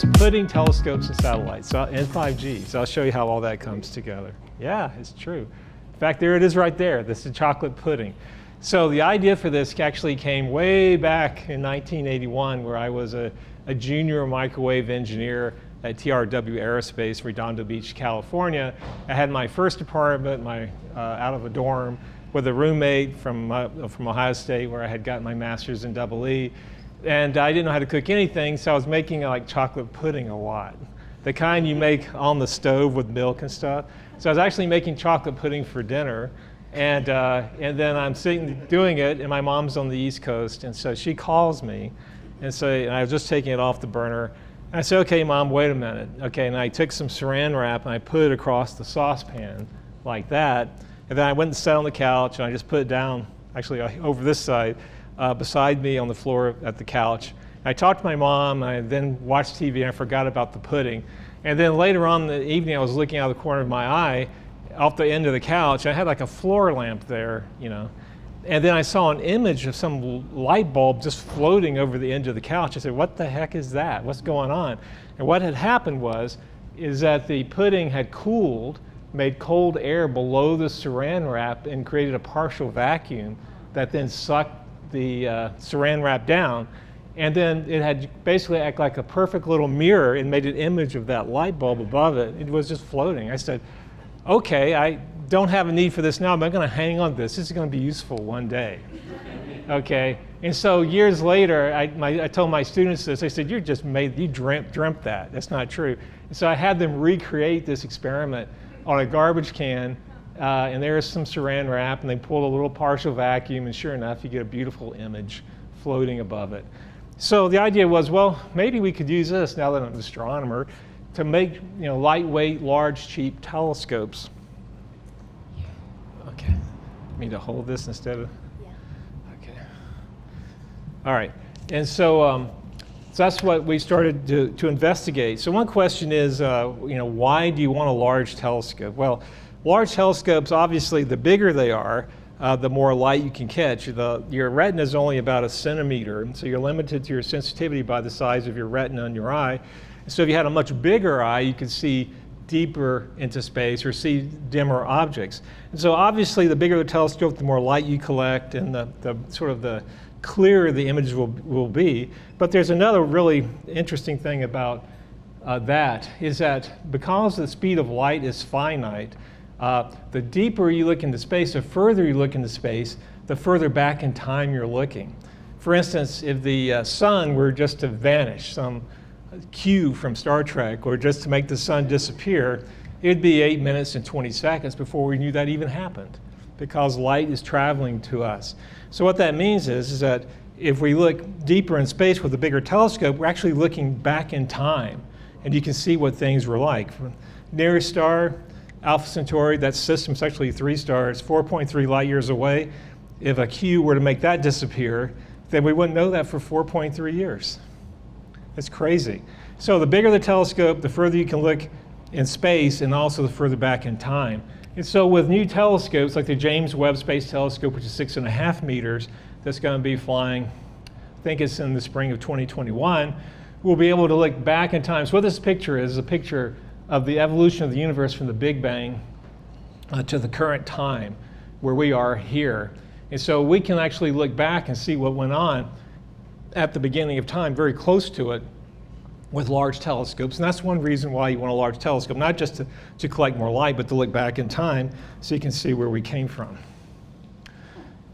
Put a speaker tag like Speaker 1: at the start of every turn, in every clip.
Speaker 1: it's pudding, telescopes, and satellites, and 5G. So I'll show you how all that comes together. Yeah, it's true. In fact, there it is right there. This is chocolate pudding. So the idea for this actually came way back in 1981, where I was a junior microwave engineer at TRW Aerospace, Redondo Beach, California. I had my first apartment out of a dorm with a roommate from Ohio State, where I had gotten my master's in EE. And I didn't know how to cook anything, so I was making like chocolate pudding a lot. The kind you make on the stove with milk and stuff. So I was actually making chocolate pudding for dinner. And then I'm sitting doing it, and my mom's on the East Coast, and so she calls me, and I was just taking it off the burner. And I said, okay, Mom, wait a minute. Okay, and I took some saran wrap and I put it across the saucepan like that. And then I went and sat on the couch, and I just put it down, actually over this side, beside me on the floor at the couch. I talked to my mom, and I then watched TV, and I forgot about the pudding. And then later on in the evening, I was looking out of the corner of my eye, off the end of the couch. I had like a floor lamp there, and then I saw an image of some light bulb just floating over the end of the couch. I said, what the heck is that? What's going on? And what had happened is that the pudding had cooled, made cold air below the saran wrap, and created a partial vacuum that then sucked the saran wrap down. And then it had basically act like a perfect little mirror and made an image of that light bulb above it. It was just floating. I said, okay, I don't have a need for this now, but I'm going to hang on to this. This is going to be useful one day. Okay, and so years later, I told my students this. They said, you dreamt that. That's not true. And so I had them recreate this experiment on a garbage can, and there's some saran wrap, and they pulled a little partial vacuum, and sure enough, you get a beautiful image floating above it. So the idea was, well, maybe we could use this, now that I'm an astronomer, to make lightweight, large, cheap telescopes. Okay, me to hold this instead of.
Speaker 2: Yeah.
Speaker 1: Okay. All right, and so that's what we started to investigate. So one question is, why do you want a large telescope? Well, large telescopes, obviously, the bigger they are, the more light you can catch. Your retina is only about 1 centimeter, and so you're limited to your sensitivity by the size of your retina on your eye. So if you had a much bigger eye, you could see deeper into space or see dimmer objects. And so obviously, the bigger the telescope, the more light you collect, and the clearer the image will be. But there's another really interesting thing about that, is that because the speed of light is finite, the deeper you look into space, the further you look into space, the further back in time you're looking. For instance, if the sun were just to vanish, some Q from Star Trek, or just to make the sun disappear, it'd be 8 minutes and 20 seconds before we knew that even happened, because light is traveling to us. So what that means is that if we look deeper in space with a bigger telescope, we're actually looking back in time, and you can see what things were like. Nearest star, Alpha Centauri, that system's actually 3 stars, 4.3 light years away. If a Q were to make that disappear, then we wouldn't know that for 4.3 years. It's crazy. So the bigger the telescope, the further you can look in space, and also the further back in time. And so with new telescopes, like the James Webb Space Telescope, which is 6.5 meters, that's going to be flying, I think it's in the spring of 2021, we'll be able to look back in time. So what this picture is a picture of the evolution of the universe from the Big Bang to the current time, where we are here. And so we can actually look back and see what went on at the beginning of time, very close to it, with large telescopes. And that's one reason why you want a large telescope, not just to collect more light, but to look back in time so you can see where we came from,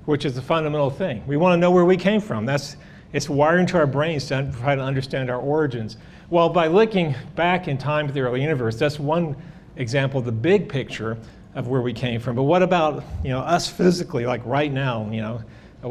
Speaker 1: which is the fundamental thing. We want to know where we came from. It's wired into our brains to try to understand our origins. Well, by looking back in time to the early universe, that's one example of the big picture of where we came from. But what about us physically, like right now?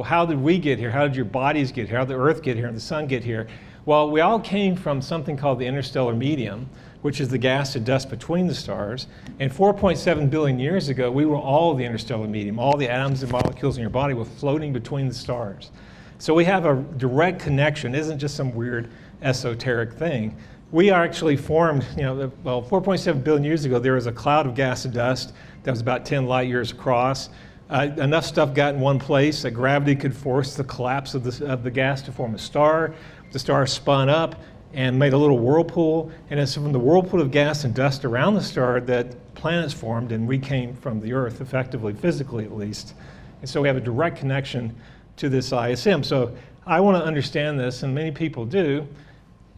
Speaker 1: How did we get here? How did your bodies get here? How did the Earth get here and the Sun get here? Well, we all came from something called the interstellar medium, which is the gas and dust between the stars. And 4.7 billion years ago, we were all the interstellar medium. All the atoms and molecules in your body were floating between the stars. So we have a direct connection. It isn't just some weird esoteric thing. We are actually formed, 4.7 billion years ago, there was a cloud of gas and dust that was about 10 light years across. Enough stuff got in one place that gravity could force the collapse of the gas to form a star. The star spun up, and made a little whirlpool. And it's from the whirlpool of gas and dust around the star that planets formed, and we came from the Earth, effectively, physically at least. And so we have a direct connection to this ISM. So I want to understand this, and many people do.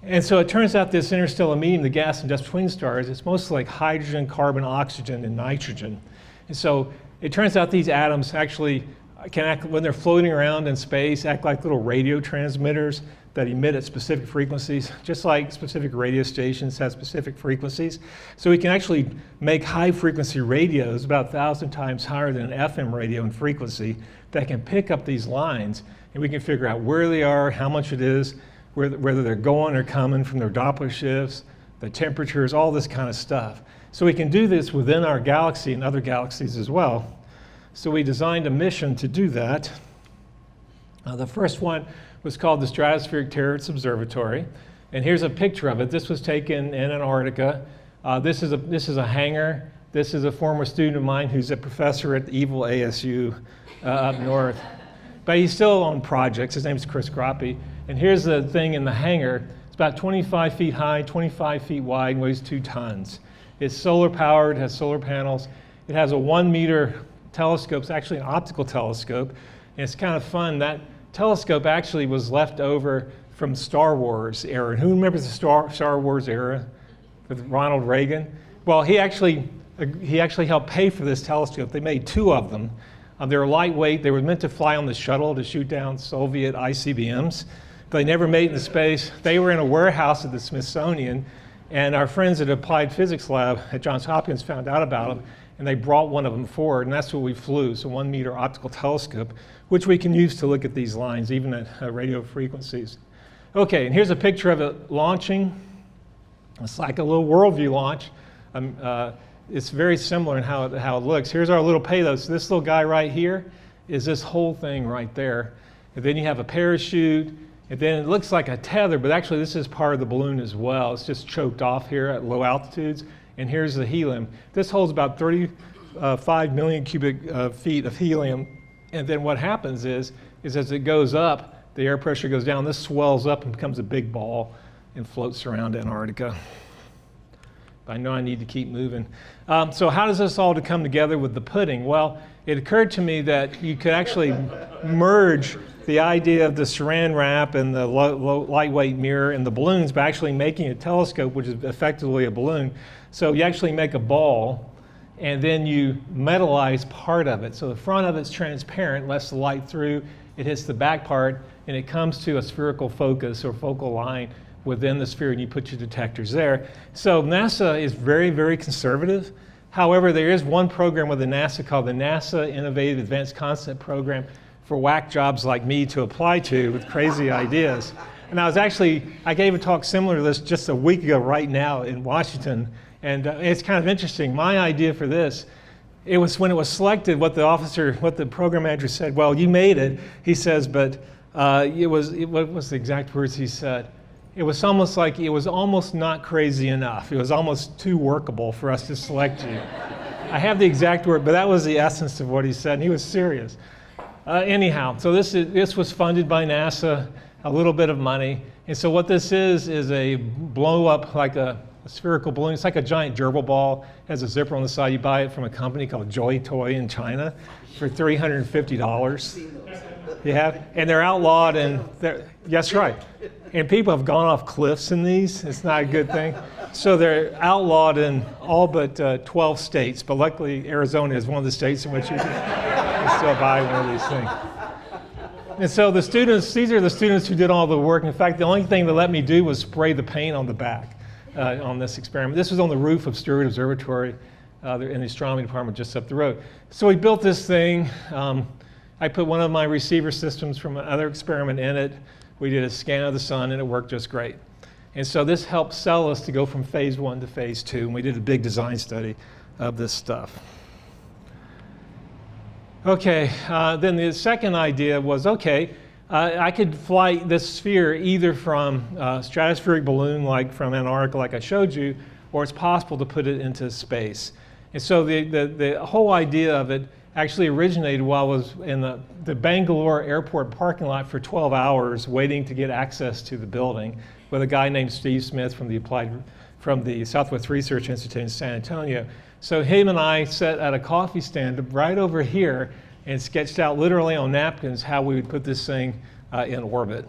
Speaker 1: And so it turns out this interstellar medium, the gas and dust between stars, it's mostly like hydrogen, carbon, oxygen, and nitrogen. And so it turns out these atoms actually can act, when they're floating around in space, act like little radio transmitters that emit at specific frequencies, just like specific radio stations have specific frequencies. So we can actually make high frequency radios about 1,000 times higher than an FM radio in frequency that can pick up these lines, and we can figure out where they are, how much it is, whether they're going or coming from their Doppler shifts, the temperatures, all this kind of stuff. So we can do this within our galaxy and other galaxies as well. So we designed a mission to do that. The first one was called the Stratospheric Terrace Observatory. And here's a picture of it. This was taken in Antarctica. This is a hangar. This is a former student of mine who's a professor at the evil ASU up north. But he's still on projects. His name's Chris Grappi. And here's the thing in the hangar. It's about 25 feet high, 25 feet wide, and weighs 2 tons. It's solar powered, has solar panels. It has a 1 meter telescope. It's actually an optical telescope. And it's kind of fun. That telescope actually was left over from Star Wars era. And who remembers the Star Wars era with Ronald Reagan? Well, he actually helped pay for this telescope. They made 2 of them. They were lightweight. They were meant to fly on the shuttle to shoot down Soviet ICBMs. But they never made it into space. They were in a warehouse at the Smithsonian, and our friends at Applied Physics Lab at Johns Hopkins found out about them, and they brought one of them forward, and that's what we flew. So 1 meter optical telescope, which we can use to look at these lines, even at radio frequencies. Okay, and here's a picture of it launching. It's like a little worldview launch. It's very similar in how it looks. Here's our little payload. So this little guy right here is this whole thing right there. And then you have a parachute, and then it looks like a tether, but actually this is part of the balloon as well. It's just choked off here at low altitudes. And here's the helium. This holds about 35 million cubic feet of helium. And then what happens is as it goes up, the air pressure goes down, this swells up and becomes a big ball and floats around Antarctica. I know I need to keep moving. So how does this all come together with the pudding? Well, it occurred to me that you could actually merge the idea of the saran wrap and the lightweight mirror and the balloons by actually making a telescope, which is effectively a balloon. So you actually make a ball, and then you metallize part of it. So the front of it's transparent, lets the light through. It hits the back part, and it comes to a spherical focus or focal line within the sphere, and you put your detectors there. So NASA is very, very conservative. However, there is one program with the NASA called the NASA Innovative Advanced Concept Program for whack jobs like me to apply to with crazy ideas. And I gave a talk similar to this just a week ago right now in Washington. And it's kind of interesting. My idea for this, it was when it was selected, what the program manager said, well, you made it. He says, but what was the exact words he said? It was almost not crazy enough. It was almost too workable for us to select you. I have the exact word, but that was the essence of what he said, and he was serious. Anyhow, so this was funded by NASA, a little bit of money. And so what this is a blow up like a spherical balloon. It's like a giant gerbil ball. It has a zipper on the side. You buy it from a company called Joy Toy in China for $350. You have? And they're outlawed, and yes, right. And people have gone off cliffs in these. It's not a good thing. So they're outlawed in all but 12 states. But luckily, Arizona is one of the states in which you can still buy one of these things. And so these are the students who did all the work. In fact, the only thing they let me do was spray the paint on the back on this experiment. This was on the roof of Stewart Observatory in the astronomy department just up the road. So we built this thing. I put one of my receiver systems from another experiment in it. We did a scan of the sun, and it worked just great. And so this helped sell us to go from phase 1 to phase 2, and we did a big design study of this stuff. Okay, then the second idea was, I could fly this sphere either from a stratospheric balloon, like from Antarctica, like I showed you, or it's possible to put it into space. And so the whole idea of it actually originated while I was in the Bangalore airport parking lot for 12 hours waiting to get access to the building. with a guy named Steve Smith from the Southwest Research Institute in San Antonio. So him and I sat at a coffee stand right over here and sketched out literally on napkins how we would put this thing in orbit.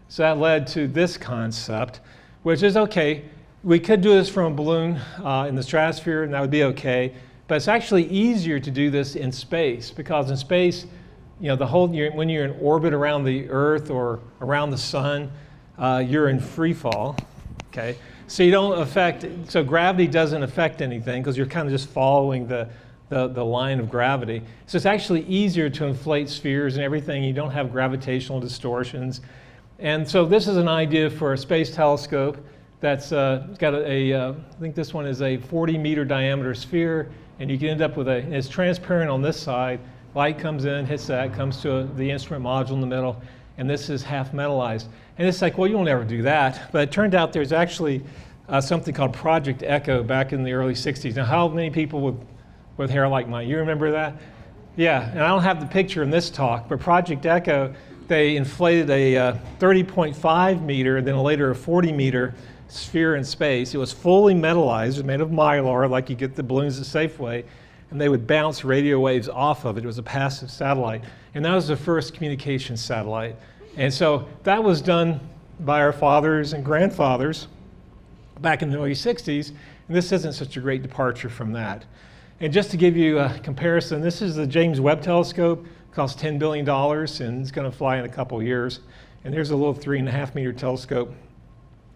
Speaker 1: So that led to this concept, which is okay. We could do this from a balloon in the stratosphere, and that would be okay. But it's actually easier to do this in space, because in space, when you're in orbit around the Earth or around the sun, you're in free fall. Okay, so gravity doesn't affect anything because you're kind of just following the line of gravity. So it's actually easier to inflate spheres and everything. You don't have gravitational distortions. And so this is an idea for a space telescope that's got I think this one is a 40-meter diameter sphere, and you can end up with it's transparent on this side. Light comes in, hits that, comes to the instrument module in the middle, and this is half metallized. And it's like, well, you'll never do that. But it turned out there's actually something called Project Echo back in the early 60s. Now, how many people with hair like mine, you remember that? Yeah, and I don't have the picture in this talk, but Project Echo, they inflated a 30.5 meter, then later a 40 meter sphere in space. It was fully metallized, it was made of mylar, like you get the balloons at Safeway, and they would bounce radio waves off of it. It was a passive satellite, and that was the first communication satellite. And so that was done by our fathers and grandfathers back in the early 60s, and this isn't such a great departure from that. And just to give you a comparison, this is the James Webb Telescope. It costs $10 billion, and it's going to fly in a couple years. And here's a little 3.5 meter telescope,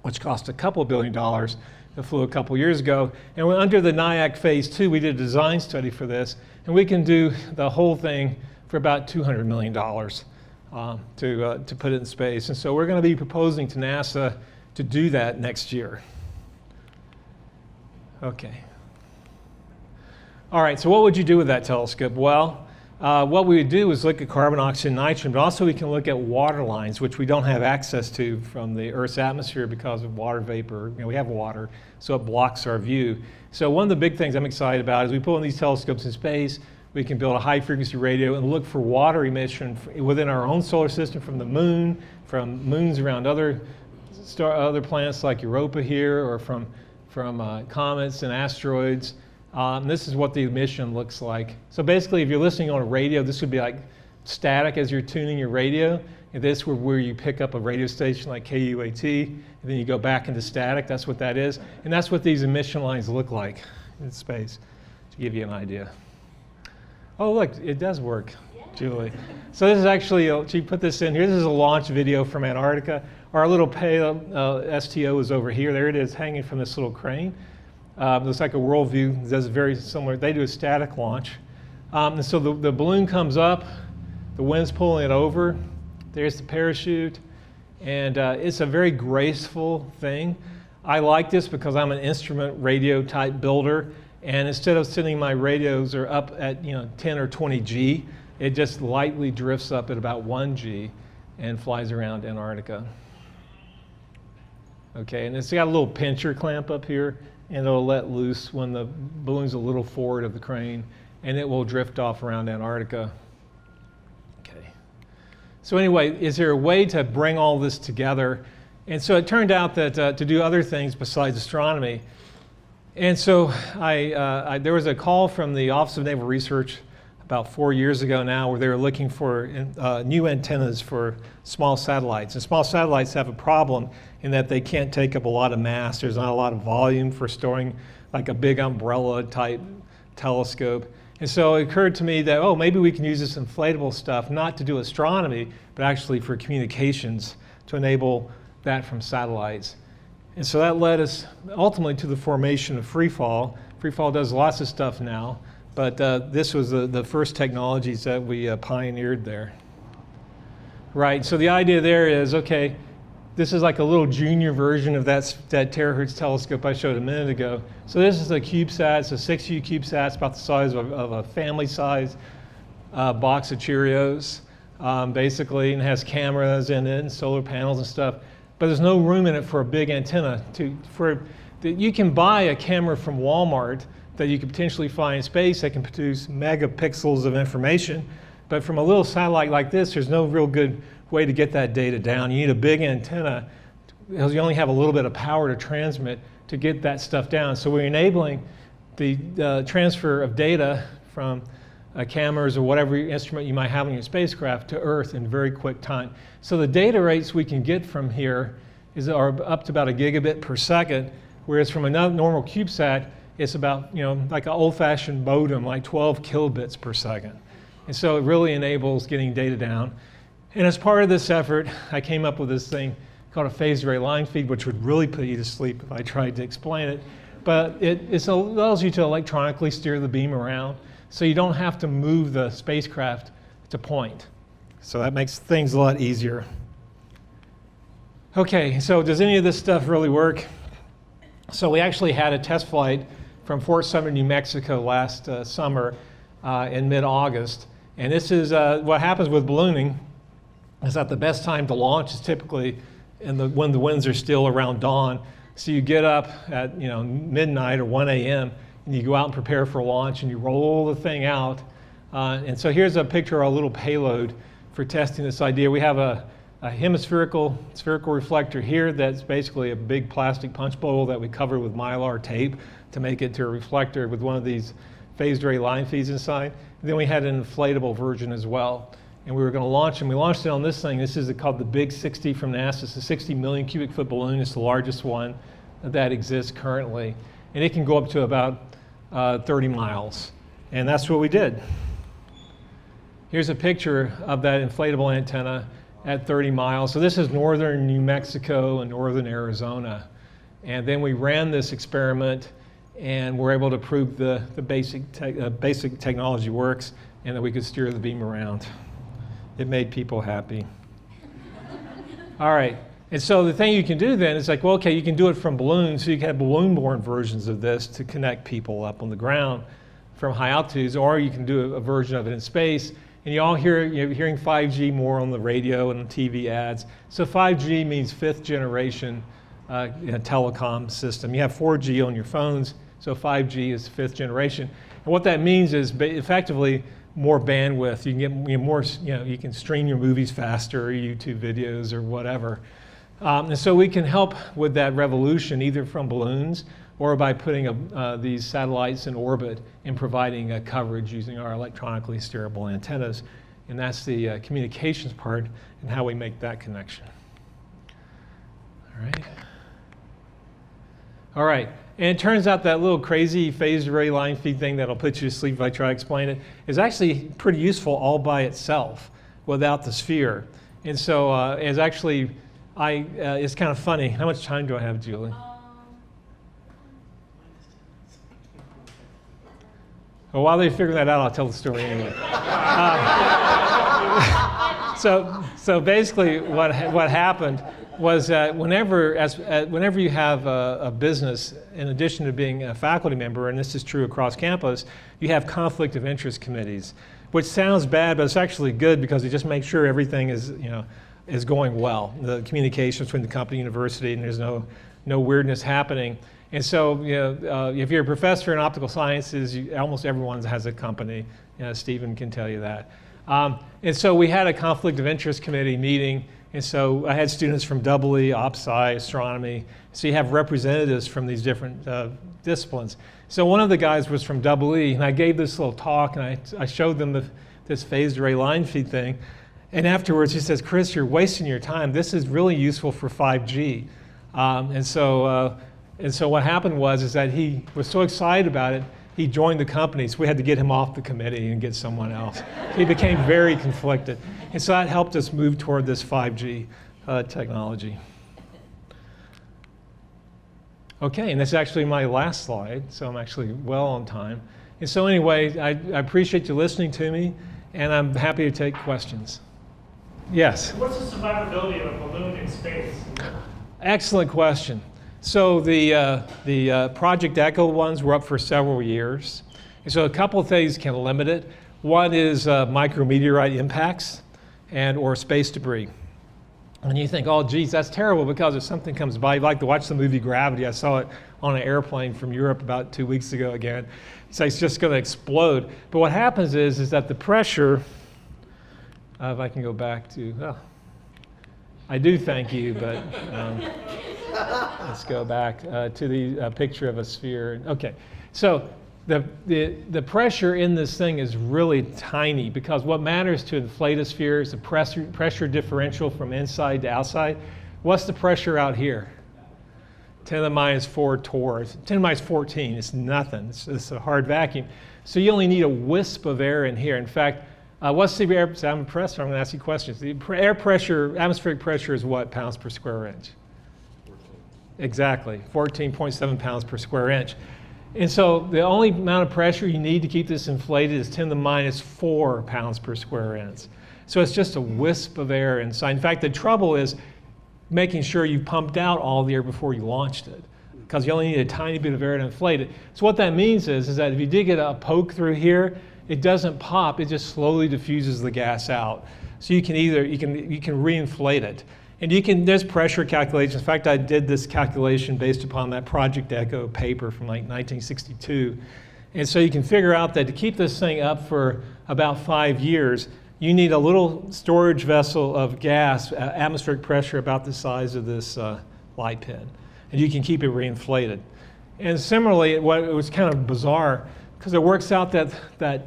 Speaker 1: which cost a couple $1 billion. That flew a couple years ago. And under the NIAC Phase 2, we did a design study for this, and we can do the whole thing for about $200 million to put it in space. And so we're going to be proposing to NASA to do that next year. Okay. All right, so what would you do with that telescope? Well, what we would do is look at carbon, oxygen, nitrogen, but also we can look at water lines, which we don't have access to from the Earth's atmosphere because of water vapor. We have water, so it blocks our view. So one of the big things I'm excited about is we put one of these telescopes in space, we can build a high-frequency radio and look for water emission within our own solar system from the moon, from moons around other planets like Europa here, or from comets and asteroids. This is what the emission looks like. So basically, if you're listening on a radio, this would be like static as you're tuning your radio. And this is where you pick up a radio station like KUAT, and then you go back into static. That's what that is. And that's what these emission lines look like in space, to give you an idea. Oh, look, it does work, Julie. So this is actually, she put this in here. This is a launch video from Antarctica. Our little payload, STO, is over here. There it is, hanging from this little crane. Looks like a worldview. It does very similar. They do a static launch. And so the balloon comes up, the wind's pulling it over. There's the parachute. And it's a very graceful thing. I like this because I'm an instrument radio type builder. And instead of sending my radios are up at 10 or 20 G, it just lightly drifts up at about 1 G and flies around Antarctica. Okay, and it's got a little pincher clamp up here, and it'll let loose when the balloon's a little forward of the crane, and it will drift off around Antarctica. Okay. So anyway, is there a way to bring all this together? And so it turned out that to do other things besides astronomy. And so there was a call from the Office of Naval Research about 4 years ago now, where they were looking for new antennas for small satellites. And small satellites have a problem in that they can't take up a lot of mass. There's not a lot of volume for storing like a big umbrella type telescope. And so it occurred to me that, maybe we can use this inflatable stuff not to do astronomy, but actually for communications to enable that from satellites. And so that led us ultimately to the formation of freefall. Freefall does lots of stuff now, but this was the first technologies that we pioneered there. Right, so the idea there is, okay, this is like a little junior version of that terahertz telescope I showed a minute ago. So this is a CubeSat, it's a 6U CubeSat, it's about the size of a family-sized box of Cheerios, basically, and has cameras in it and solar panels and stuff. But there's no room in it for a big antenna. You can buy a camera from Walmart that you could potentially fly in space that can produce megapixels of information. But from a little satellite like this, there's no real good way to get that data down. You need a big antenna because you only have a little bit of power to transmit to get that stuff down. So we're enabling the transfer of data from cameras or whatever instrument you might have on your spacecraft to Earth in very quick time. So the data rates we can get from here are up to about 1 gigabit per second, whereas from another normal CubeSat, it's about, like an old-fashioned modem, like 12 kilobits per second. And so it really enables getting data down. And as part of this effort, I came up with this thing called a phased array line feed, which would really put you to sleep if I tried to explain it. But it allows you to electronically steer the beam around, so you don't have to move the spacecraft to point. So that makes things a lot easier. Okay, so does any of this stuff really work? So we actually had a test flight from Fort Sumner, New Mexico last summer in mid-August. And this is what happens with ballooning is that the best time to launch is typically when the winds are still around dawn. So you get up at midnight or 1 a.m. and you go out and prepare for launch and you roll the thing out. And so here's a picture of our little payload for testing this idea. We have a spherical reflector here that's basically a big plastic punch bowl that we cover with Mylar tape to make it to a reflector with one of these phased array line feeds inside. And then we had an inflatable version as well. And we were going to launch, and we launched it on this thing. This is called the Big 60 from NASA. It's a 60 million cubic foot balloon. It's the largest one that exists currently. And it can go up to about 30 miles. And that's what we did. Here's a picture of that inflatable antenna at 30 miles. So this is northern New Mexico and northern Arizona. And then we ran this experiment and were able to prove the basic technology works and that we could steer the beam around. It made people happy. All right, and so the thing you can do then is like, well, okay, you can do it from balloons, so you can have balloon-borne versions of this to connect people up on the ground from high altitudes, or you can do a version of it in space. And you're hearing 5G more on the radio and TV ads. So 5G means fifth generation telecom system. You have 4G on your phones, so 5G is fifth generation. And what that means is effectively more bandwidth. You can get more, you can stream your movies faster, or YouTube videos, or whatever. And so we can help with that revolution either from balloons or by putting these satellites in orbit and providing coverage using our electronically steerable antennas. And that's the communications part and how we make that connection. All right. All right. And it turns out that little crazy phased array line feed thing that'll put you to sleep if I try to explain it is actually pretty useful all by itself without the sphere. And so it's actually, it's kind of funny. How much time do I have, Julie? Well, while they figure that out, I'll tell the story anyway. So basically what happened was that whenever you have a business, in addition to being a faculty member, and this is true across campus, you have conflict of interest committees, which sounds bad, but it's actually good because it just makes sure everything is going well. The communication between the company and university, and there's no weirdness happening. And so, if you're a professor in optical sciences, almost everyone has a company. Stephen can tell you that. And so we had a conflict of interest committee meeting. And so I had students from EE, OpSci, astronomy. So you have representatives from these different disciplines. So one of the guys was from EE, and I gave this little talk, and I showed them this phased array line feed thing. And afterwards, he says, "Chris, you're wasting your time. This is really useful for 5G." And so what happened was that he was so excited about it, he joined the company, so we had to get him off the committee and get someone else. He became very conflicted. And so that helped us move toward this 5G technology. Okay, and that's actually my last slide, so I'm actually well on time. And so anyway, I appreciate you listening to me, and I'm happy to take questions. Yes?
Speaker 2: What's the survivability of a balloon in space?
Speaker 1: Excellent question. So the Project Echo ones were up for several years. And so a couple of things can limit it. One is micrometeorite impacts or space debris. And you think, oh, geez, that's terrible because if something comes by, you'd like to watch the movie Gravity. I saw it on an airplane from Europe about 2 weeks ago again. So it's just going to explode. But what happens is that the pressure, if I can go back to, I do thank you, but let's go back to the picture of a sphere. Okay, so the pressure in this thing is really tiny, because what matters to inflate a sphere is the pressure differential from inside to outside. What's the pressure out here? 10 to the minus 4 torrs. 10 to the minus 14, it's nothing. It's a hard vacuum. So you only need a wisp of air in here. In fact, what's the air? I'm impressed, I'm going to ask you questions. The air pressure, atmospheric pressure is what pounds per square inch? 14. Exactly, 14.7 pounds per square inch. And so the only amount of pressure you need to keep this inflated is 10 to the minus 4 pounds per square inch. So it's just a wisp of air inside. In fact, the trouble is making sure you pumped out all the air before you launched it, because you only need a tiny bit of air to inflate it. So what that means is that if you did get a poke through here, it doesn't pop, it just slowly diffuses the gas out. So you can reinflate it. And there's pressure calculations. In fact, I did this calculation based upon that Project Echo paper from like 1962. And so you can figure out that to keep this thing up for about 5 years, you need a little storage vessel of gas, atmospheric pressure about the size of this light pin. And you can keep it reinflated. And similarly, it was kind of bizarre, because it works out that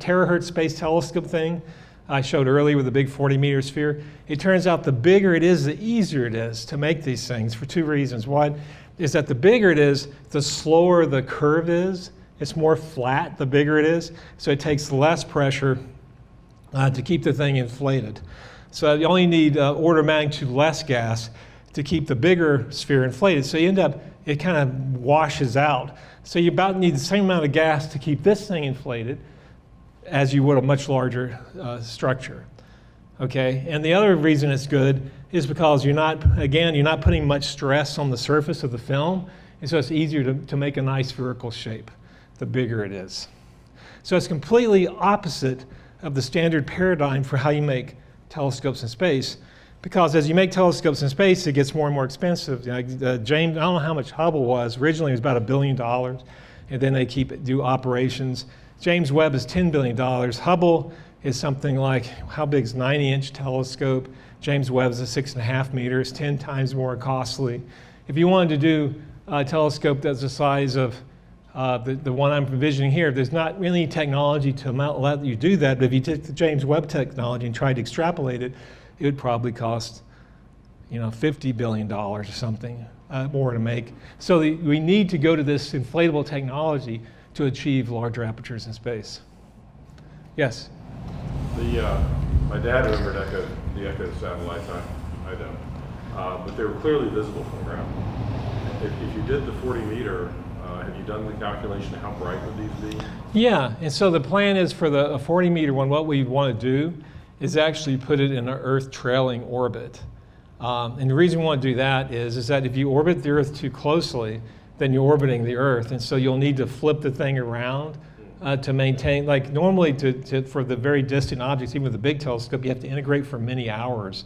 Speaker 1: terahertz space telescope thing I showed earlier with the big 40-meter sphere, it turns out the bigger it is, the easier it is to make these things for 2 reasons. One is that the bigger it is, the slower the curve is. It's more flat the bigger it is, so it takes less pressure to keep the thing inflated. So you only need order of magnitude less gas to keep the bigger sphere inflated. So you end up, it kind of washes out. So you about need the same amount of gas to keep this thing inflated as you would a much larger structure. Okay, and the other reason it's good is because you're not putting much stress on the surface of the film, and so it's easier to make a nice spherical shape the bigger it is. So it's completely opposite of the standard paradigm for how you make telescopes in space, because as you make telescopes in space, it gets more and more expensive. James, I don't know how much Hubble was. Originally, it was about $1 billion, and then they do operations. James Webb is $10 billion. Hubble is something like, how big is 90-inch telescope? James Webb is a 6.5 meters, 10 times more costly. If you wanted to do a telescope that's the size of the one I'm envisioning here, there's not really technology to let you do that, but if you took the James Webb technology and tried to extrapolate it, it would probably cost $50 billion or something more to make. So we need to go to this inflatable technology to achieve larger apertures in space. Yes?
Speaker 3: My dad remembered the Echo satellites, I don't. But they were clearly visible from the ground. If you did the 40-meter, have you done the calculation of how bright would these be?
Speaker 1: Yeah, and so the plan is for the 40-meter one, what we want to do is actually put it in an Earth trailing orbit. And the reason we want to do that is that if you orbit the Earth too closely, then you're orbiting the Earth, and so you'll need to flip the thing around to maintain, like normally for the very distant objects, even with the big telescope, you have to integrate for many hours.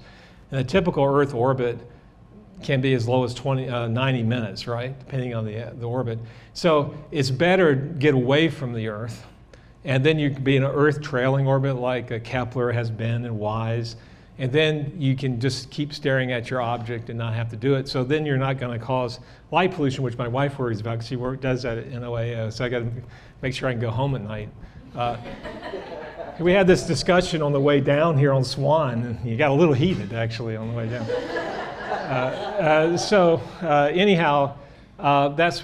Speaker 1: And a typical Earth orbit can be as low as 90 minutes, right, depending on the orbit. So it's better to get away from the Earth, and then you can be in an Earth trailing orbit like Kepler has been and WISE, and then you can just keep staring at your object and not have to do it. So then you're not going to cause light pollution, which my wife worries about because she does that at NOAA, so I got to make sure I can go home at night. We had this discussion on the way down here on Swan, and you got a little heated actually on the way down. Anyhow, that's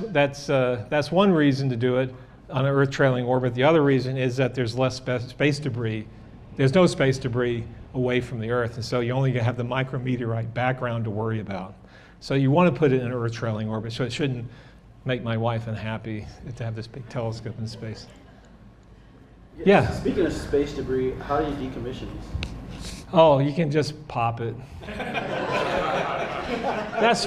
Speaker 1: one reason to do it on an Earth trailing orbit. The other reason is that there's less space debris. There's no space debris away from the Earth, and so you only have the micrometeorite background to worry about. So you want to put it in an Earth trailing orbit, so it shouldn't make my wife unhappy to have this big telescope in space. Yeah.
Speaker 4: Speaking of space debris, how do you decommission these?
Speaker 1: Oh, you can just pop it. That's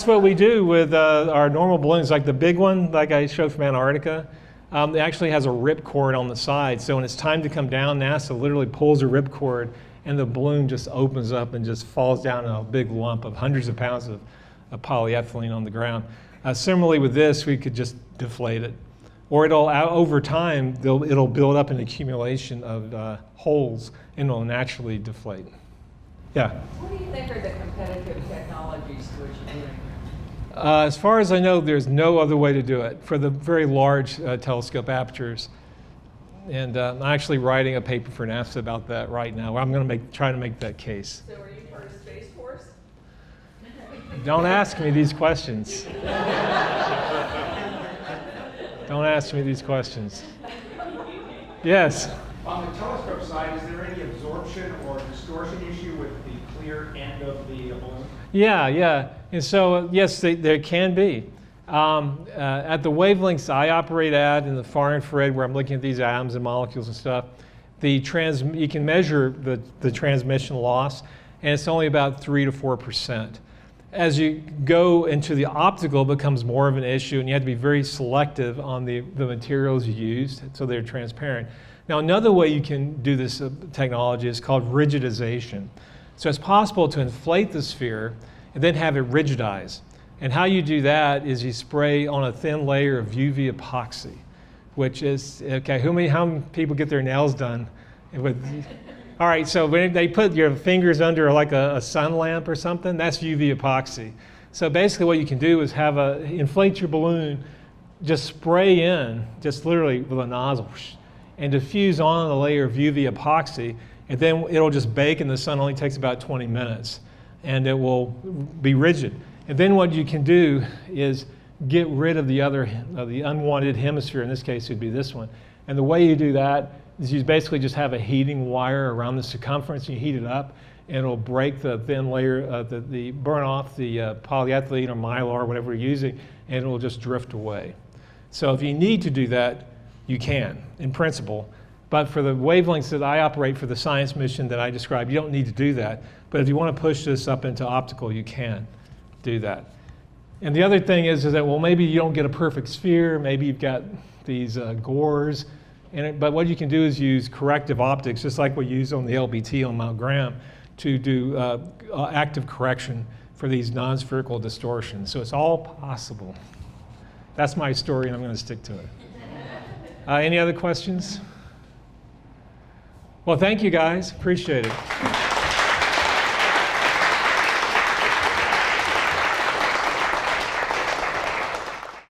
Speaker 1: what we do with our normal balloons, like the big one, like I showed from Antarctica. It actually has a ripcord on the side, so when it's time to come down, NASA literally pulls a ripcord, and the balloon just opens up and just falls down in a big lump of hundreds of pounds of polyethylene on the ground. Similarly with this, we could just deflate it. Or over time, it'll build up an accumulation of holes and it'll naturally deflate. Yeah.
Speaker 5: What do you think are the competitive technologies to what you're doing?
Speaker 1: As far as I know, there's no other way to do it for the very large telescope apertures. And I'm actually writing a paper for NASA about that right now. I'm going to try to make that case.
Speaker 5: So are you part of Space Force?
Speaker 1: Don't ask me these questions. Don't ask me these questions. Yes?
Speaker 6: On the telescope side, is there any absorption or distortion issue with the clear end of the balloon?
Speaker 1: Yeah. And so, yes, there can be. At the wavelengths I operate at in the far infrared, where I'm looking at these atoms and molecules and stuff, you can measure the transmission loss, and it's only about 3 to 4%. As you go into the optical, it becomes more of an issue, and you have to be very selective on the materials you use so they're transparent. Now, another way you can do this technology is called rigidization. So it's possible to inflate the sphere and then have it rigidize. And how you do that is you spray on a thin layer of UV epoxy, which is, okay, how many people get their nails done all right, so when they put your fingers under like a sun lamp or something, that's UV epoxy. So basically what you can do is inflate your balloon, just spray in, just literally with a nozzle, and diffuse on a layer of UV epoxy, and then it'll just bake in the sun. It only takes about 20 minutes, and it will be rigid. And then what you can do is get rid of the unwanted hemisphere. In this case, it would be this one. And the way you do that is you basically just have a heating wire around the circumference. You heat it up, and it'll break the thin layer, burn off the polyethylene or mylar, whatever you're using, and it'll just drift away. So if you need to do that, you can, in principle. But for the wavelengths that I operate for the science mission that I described, you don't need to do that. But if you want to push this up into optical, you can do that. And the other thing is that, well, maybe you don't get a perfect sphere. Maybe you've got these gores. But what you can do is use corrective optics, just like we use on the LBT on Mount Graham, to do active correction for these non-spherical distortions. So it's all possible. That's my story, and I'm going to stick to it. Any other questions? Well, thank you, guys. Appreciate it.